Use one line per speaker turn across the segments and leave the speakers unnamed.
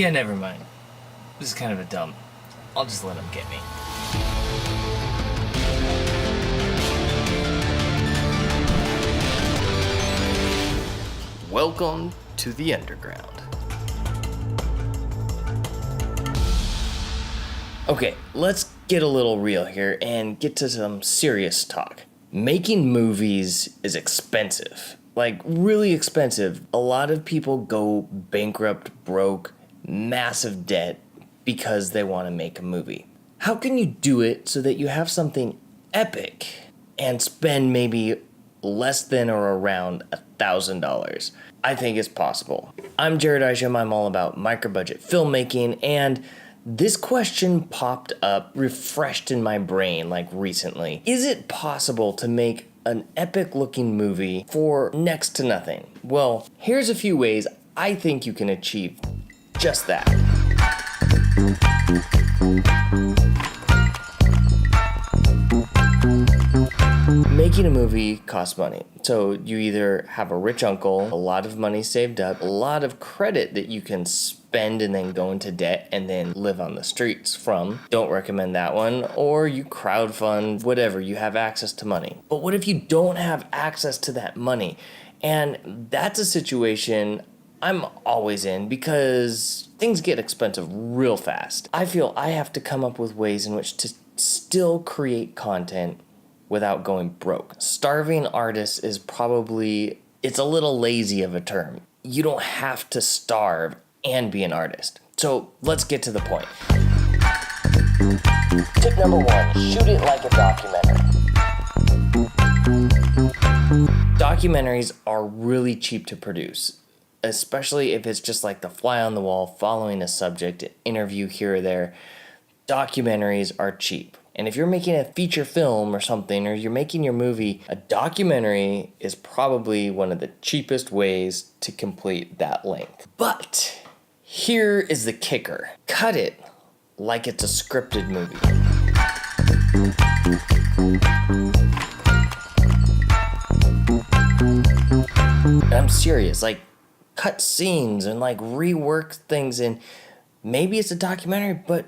Yeah, never mind. This is kind of a dump. I'll just let him get me. Welcome to the underground. Okay, let's get a little real here and get to some serious talk. Making movies is expensive. Like, really expensive. A lot of people go bankrupt, broke, massive debt because they want to make a movie. How can you do it so that you have something epic and spend maybe less than or around $1,000? I think it's possible. I'm Jared Isham. I'm all about micro-budget filmmaking, and this question popped up, refreshed in my brain like recently. Is it possible to make an epic-looking movie for next to nothing? Well, here's a few ways I think you can achieve just that. Making a movie costs money. So you either have a rich uncle, a lot of money saved up, a lot of credit that you can spend and then go into debt and then live on the streets from. Don't recommend that one. Or you crowdfund, whatever, you have access to money. But what if you don't have access to that money? And that's a situation I'm always in because things get expensive real fast. I feel I have to come up with ways in which to still create content without going broke. Starving artists is probably, it's a little lazy of a term. You don't have to starve and be an artist. So let's get to the point. Tip number 1, shoot it like a documentary. Documentaries are really cheap to produce, especially if it's just like the fly on the wall, following a subject, an interview here or there. Documentaries are cheap. And if you're making a feature film or something, or you're making your movie, a documentary is probably one of the cheapest ways to complete that length. But here is the kicker. Cut it like it's a scripted movie. I'm serious, like cut scenes and like rework things, and maybe it's a documentary, but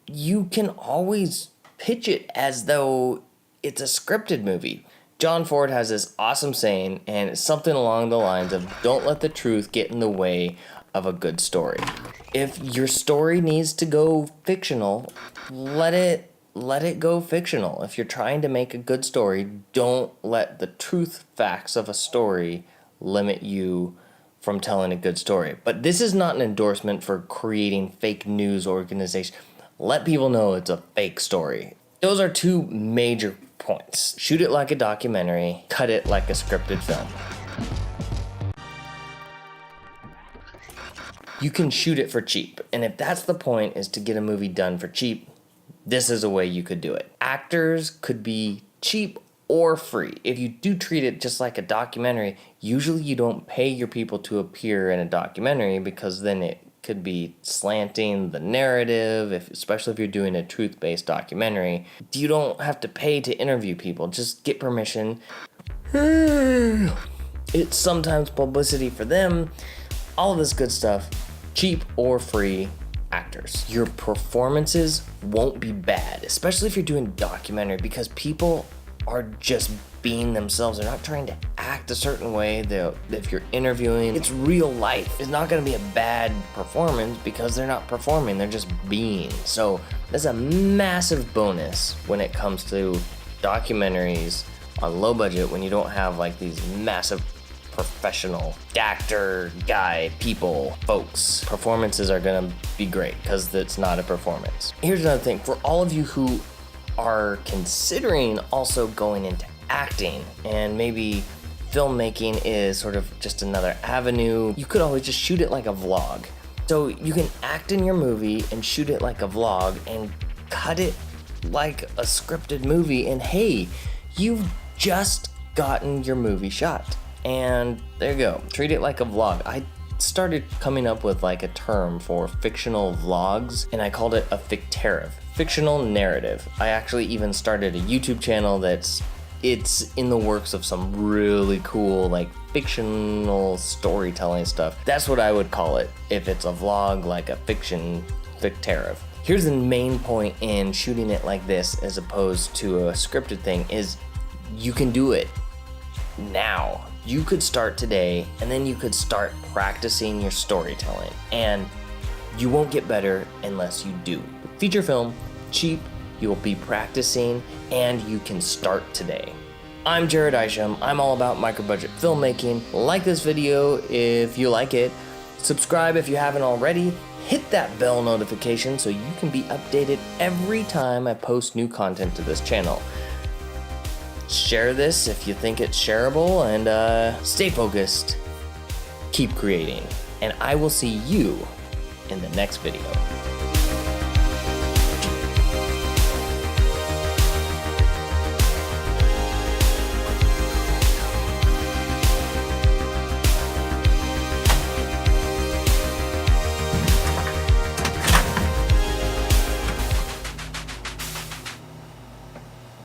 you can always pitch it as though it's a scripted movie. John Ford has this awesome saying, and it's something along the lines of, don't let the truth get in the way of a good story. If your story needs to go fictional, let it go fictional. If you're trying to make a good story, don't let the truth facts of a story limit you from telling a good story. But this is not an endorsement for creating fake news organization. Let people know it's a fake story. Those are two major points. Shoot it like a documentary, cut it like a scripted film. You can shoot it for cheap, and if that's the point, is to get a movie done for cheap, this is a way you could do it. Actors could be cheap or free. If you do treat it just like a documentary, usually you don't pay your people to appear in a documentary because then it could be slanting the narrative, especially if you're doing a truth-based documentary. You don't have to pay to interview people, just get permission. It's sometimes publicity for them, all of this good stuff, cheap or free actors. Your performances won't be bad, especially if you're doing documentary, because people are just being themselves. They're not trying to act a certain way. If you're interviewing, it's real life. It's not going to be a bad performance because they're not performing, they're just being. So that's a massive bonus when it comes to documentaries on low budget, when you don't have like these massive professional actor guy people folks. Performances are going to be great because it's not a performance. Here's another thing for all of you who are considering also going into acting, and maybe filmmaking is sort of just another avenue. You could always just shoot it like a vlog. So you can act in your movie and shoot it like a vlog and cut it like a scripted movie, and hey, you've just gotten your movie shot. And there you go, treat it like a vlog. I started coming up with like a term for fictional vlogs, and I called it a fictarative, fictional narrative. I actually even started a YouTube channel that's it's in the works of some really cool, like, fictional storytelling stuff. That's what I would call it if it's a vlog, like a fictariv. Here's the main point in shooting it like this as opposed to a scripted thing is you can do it now. You could start today and then you could start practicing your storytelling, and you won't get better unless you do. Feature film, cheap, you'll be practicing, and you can start today. I'm Jared Isham. I'm all about micro-budget filmmaking. Like this video if you like it. Subscribe if you haven't already. Hit that bell notification so you can be updated every time I post new content to this channel. Share this if you think it's shareable, and stay focused. Keep creating, and I will see you in the next video.